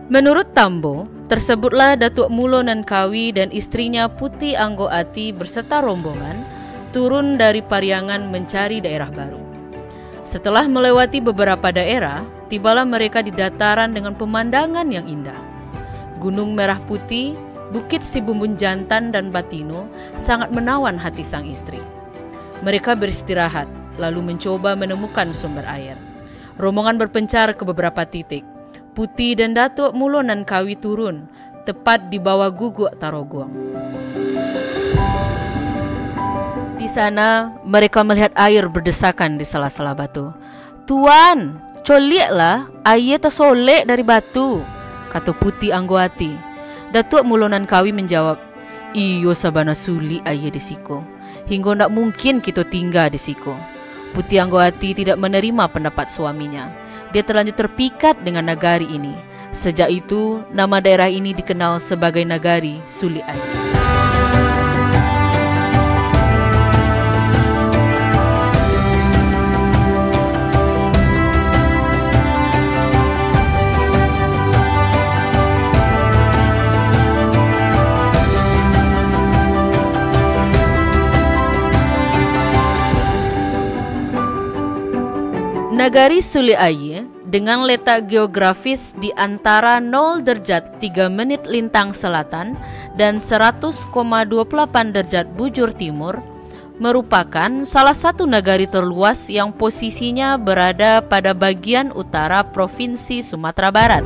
Menurut Tambo, tersebutlah Datuk Mulo Nankawi dan istrinya Putih Anggoati berserta rombongan turun dari Pariangan mencari daerah baru. Setelah melewati beberapa daerah, tibalah mereka di dataran dengan pemandangan yang indah. Gunung Merah Putih, Bukit Sibumbun Jantan dan Batino sangat menawan hati sang istri. Mereka beristirahat, lalu mencoba menemukan sumber air. Rombongan berpencar ke beberapa titik. Putih dan Datuk Mulo Nankawi turun, tepat di bawah Guguk Tarogong. Di sana, mereka melihat air berdesakan di sela-sela batu. "Tuan, coliaklah, air tersolek dari batu," kata Putih Anggoati. Datuk Mulo Nankawi menjawab, "Iyo sabana sulit air di siko. Hingga tak mungkin kita tinggal di siko." Putih Anggoati tidak menerima pendapat suaminya. Dia terlanjur terpikat dengan nagari ini. Sejak itu, nama daerah ini dikenal sebagai Nagari Suli Aye. Nagari Suli Aye dengan letak geografis di antara 0 derajat 3 menit lintang selatan dan 100,28 derajat bujur timur merupakan salah satu nagari terluas yang posisinya berada pada bagian utara Provinsi Sumatera Barat.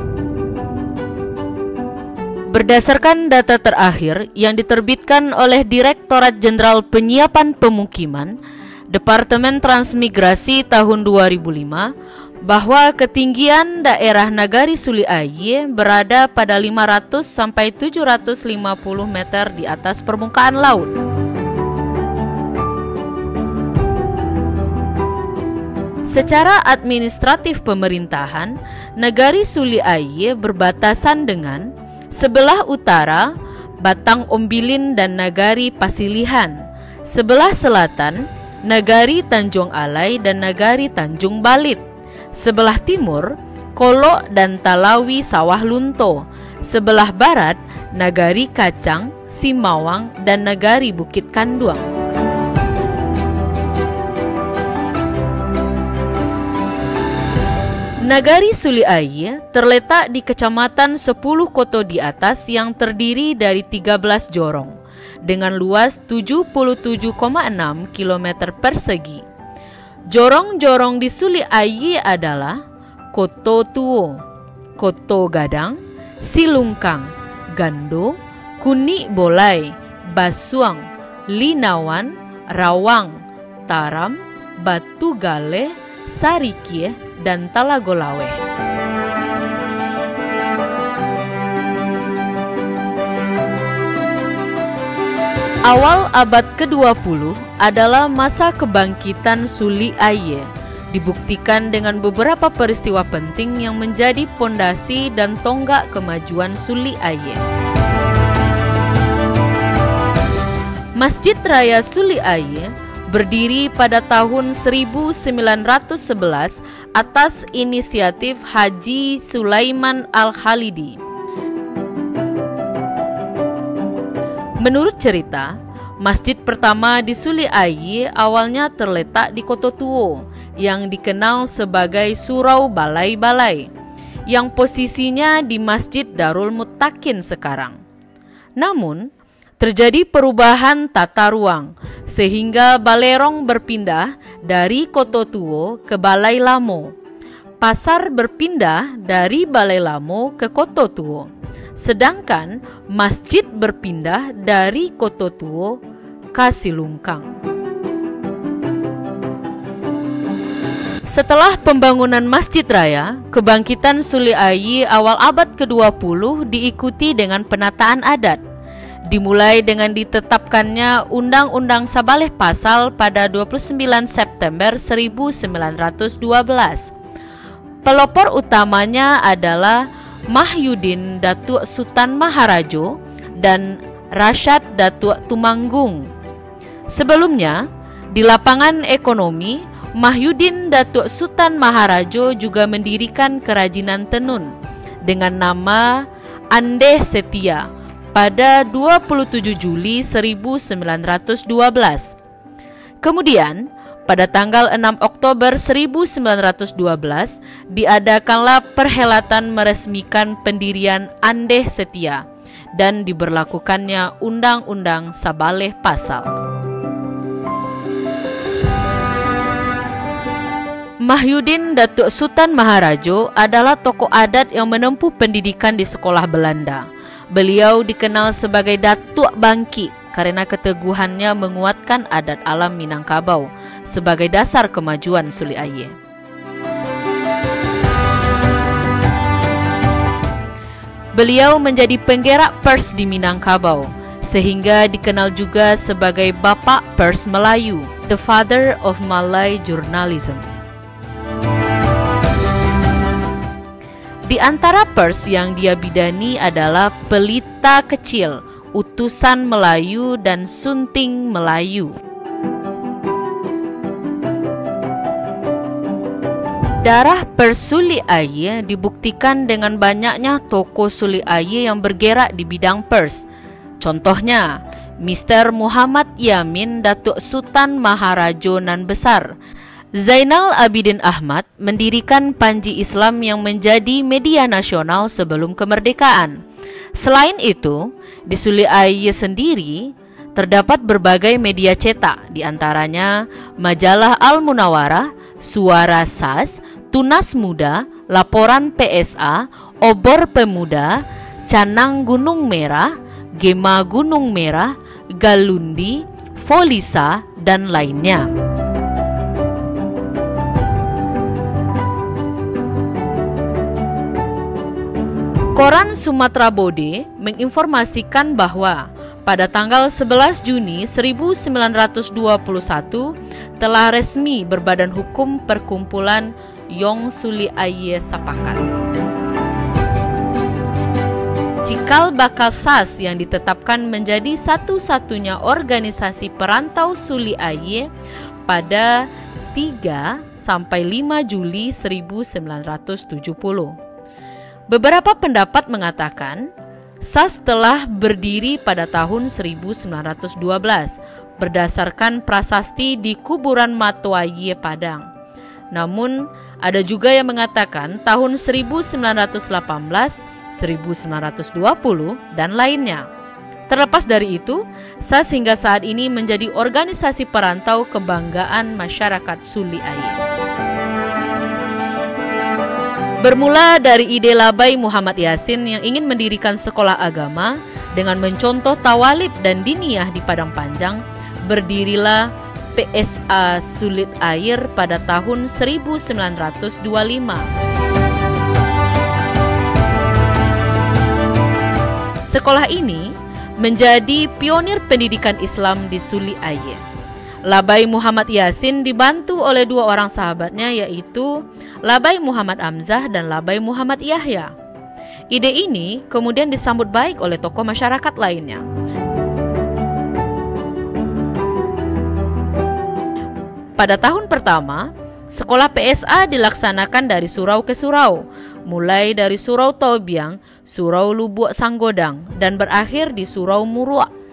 Berdasarkan data terakhir yang diterbitkan oleh Direktorat Jenderal Penyiapan Pemukiman, Departemen Transmigrasi tahun 2005, bahwa ketinggian daerah Nagari Suli Aye berada pada 500 sampai 750 meter di atas permukaan laut. Secara administratif pemerintahan, Nagari Suli Aye berbatasan dengan sebelah utara Batang Ombilin dan Nagari Pasilihan, sebelah selatan Nagari Tanjung Alai dan Nagari Tanjung Balit, sebelah timur Kolok dan Talawi Sawah Lunto, sebelah barat Nagari Kacang, Simawang dan Nagari Bukit Kanduang. Nagari Suli Aye terletak di Kecamatan 10 Koto di Atas yang terdiri dari 13 jorong dengan luas 77,6 km persegi. Jorong-jorong di Suli Aye adalah Koto Tuo, Koto Gadang, Silungkang, Gando, Kunik Bolai, Basuang, Linawan, Rawang, Taram, Batu Gale, Sarikie, dan Talagolawe. Awal abad ke-20 adalah masa kebangkitan Suli Aye, dibuktikan dengan beberapa peristiwa penting yang menjadi pondasi dan tonggak kemajuan Suli Aye. Masjid Raya Suli Aye berdiri pada tahun 1911 atas inisiatif Haji Sulaiman Al-Khalidi. Menurut cerita, masjid pertama di Suli Aye awalnya terletak di Koto Tuo yang dikenal sebagai Surau Balai-Balai, yang posisinya di Masjid Darul Muttaqin sekarang. Namun, terjadi perubahan tata ruang sehingga Balerong berpindah dari Koto Tuo ke Balai Lamo. Pasar berpindah dari Balai Lamo ke Koto Tuo. Sedangkan masjid berpindah dari Koto Tuo ke Silungkang. Setelah pembangunan Masjid Raya, kebangkitan Suli Aye awal abad ke-20 diikuti dengan penataan adat. Dimulai dengan ditetapkannya Undang-Undang Sabaleh Pasal pada 29 September 1912. Pelopor utamanya adalah Mahyudin Datuk Sultan Maharajo dan Rashad Datuk Tumanggung. Sebelumnya, di lapangan ekonomi, Mahyudin Datuk Sultan Maharajo juga mendirikan kerajinan tenun dengan nama Andeh Setia pada 27 Juli 1912. Kemudian, pada tanggal 6 Oktober 1912 diadakanlah perhelatan meresmikan pendirian Andeh Setia dan diberlakukannya Undang-Undang Sabaleh Pasal. Mahyudin Datuk Sultan Maharajo adalah tokoh adat yang menempuh pendidikan di sekolah Belanda. Beliau dikenal sebagai Datuk Bangkit karena keteguhannya menguatkan adat alam Minangkabau sebagai dasar kemajuan Suli Aye. Beliau menjadi penggerak pers di Minangkabau, sehingga dikenal juga sebagai Bapak Pers Melayu, the father of Malay journalism. Di antara pers yang dia bidani adalah Pelita Kecil, Utusan Melayu, dan Sunting Melayu. Darah pers Suli Aye dibuktikan dengan banyaknya tokoh Suli Aye yang bergerak di bidang pers. Contohnya, Mr. Muhammad Yamin Datuk Sultan Maharajo Nan Besar. Zainal Abidin Ahmad mendirikan Panji Islam yang menjadi media nasional sebelum kemerdekaan. Selain itu, di Suli Aye sendiri terdapat berbagai media cetak, diantaranya majalah Al-Munawarah, Suara SAS, Tunas Muda, Laporan PSA, Obor Pemuda, Canang Gunung Merah, Gema Gunung Merah, Galundi, Folisa, dan lainnya. Koran Sumatera Bode menginformasikan bahwa pada tanggal 11 Juni 1921 telah resmi berbadan hukum Perkumpulan Yong Suli Aye Sapakat. Cikal bakal SAS yang ditetapkan menjadi satu-satunya organisasi perantau Suli Aye pada 3 sampai 5 Juli 1970. Beberapa pendapat mengatakan SAS telah berdiri pada tahun 1912 berdasarkan prasasti di kuburan Matoaye Padang. Namun ada juga yang mengatakan tahun 1918, 1920, dan lainnya. Terlepas dari itu, SAS hingga saat ini menjadi organisasi perantau kebanggaan masyarakat Suli Aye. Bermula dari ide Labai Muhammad Yasin yang ingin mendirikan sekolah agama dengan mencontoh tawalib dan diniyah di Padang Panjang, berdirilah PSA Sulit Air pada tahun 1925. Sekolah ini menjadi pionir pendidikan Islam di Suli Aye. Labai Muhammad Yasin dibantu oleh dua orang sahabatnya, yaitu Labai Muhammad Amzah dan Labai Muhammad Yahya. Ide ini kemudian disambut baik oleh tokoh masyarakat lainnya. Pada tahun pertama, sekolah PSA dilaksanakan dari surau ke surau, mulai dari Surau Tobiang, Surau Lubuk Sanggodang, dan berakhir di Surau Muruak.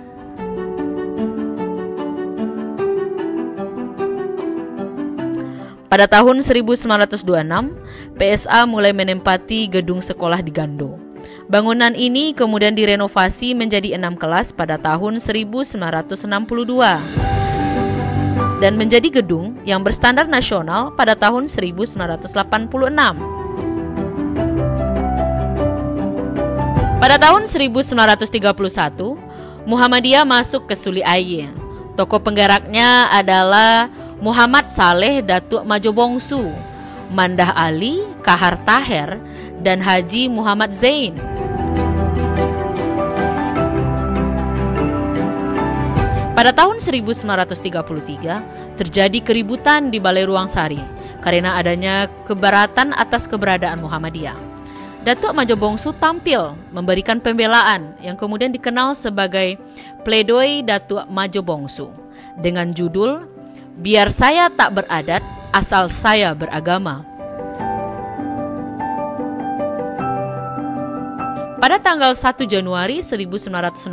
Pada tahun 1926, PSA mulai menempati gedung sekolah di Gando. Bangunan ini kemudian direnovasi menjadi 6 kelas pada tahun 1962 dan menjadi gedung yang berstandar nasional pada tahun 1986. Pada tahun 1931, Muhammadiyah masuk ke Suli Aye. Tokoh penggeraknya adalah Muhammad Saleh Datuk Majobongsu, Mandah Ali, Kahar Taher, dan Haji Muhammad Zain. Pada tahun 1933 terjadi keributan di Balai Ruang Sari karena adanya keberatan atas keberadaan Muhammadiyah. Datuk Majobongsu tampil memberikan pembelaan yang kemudian dikenal sebagai Pledoi Datuk Majobongsu dengan judul "Biar saya tak beradat, asal saya beragama". Pada tanggal 1 Januari 1967,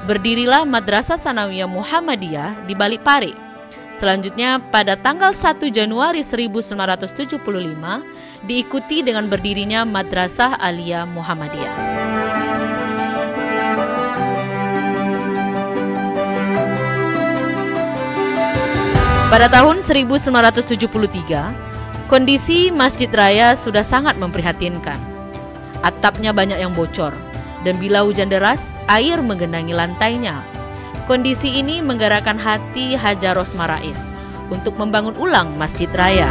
berdirilah Madrasah Sanawiyah Muhammadiyah di Balikparik. Selanjutnya, pada tanggal 1 Januari 1975, diikuti dengan berdirinya Madrasah Aliyah Muhammadiyah. Pada tahun 1973, kondisi Masjid Raya sudah sangat memprihatinkan. Atapnya banyak yang bocor, dan bila hujan deras, air menggenangi lantainya. Kondisi ini menggerakkan hati Haja Rosmah Rais untuk membangun ulang Masjid Raya.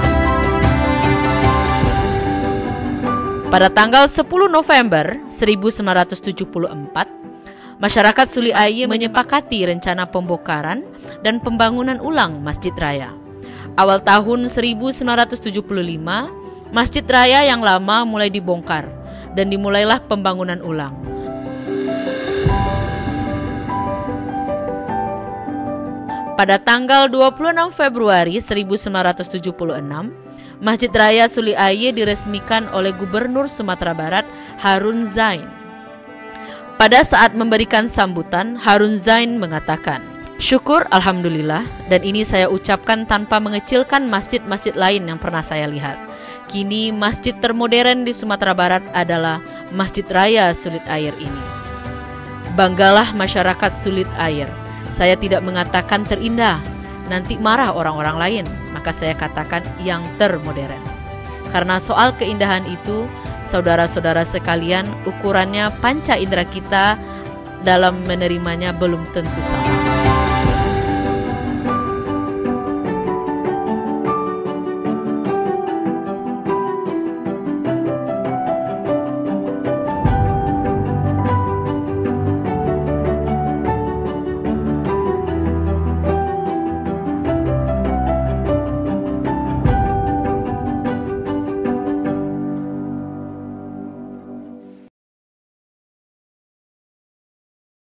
Pada tanggal 10 November 1974, masyarakat Suli Aye menyepakati rencana pembongkaran dan pembangunan ulang Masjid Raya. Awal tahun 1975, Masjid Raya yang lama mulai dibongkar dan dimulailah pembangunan ulang. Pada tanggal 26 Februari 1976, Masjid Raya Suli Aye diresmikan oleh Gubernur Sumatera Barat Harun Zain. Pada saat memberikan sambutan, Harun Zain mengatakan, "Syukur Alhamdulillah, dan ini saya ucapkan tanpa mengecilkan masjid-masjid lain yang pernah saya lihat. Kini masjid termodern di Sumatera Barat adalah Masjid Raya Sulit Air ini. Banggalah masyarakat Sulit Air. Saya tidak mengatakan terindah, nanti marah orang-orang lain, maka saya katakan yang termodern. Karena soal keindahan itu, saudara-saudara sekalian, ukurannya panca indera kita dalam menerimanya belum tentu sama."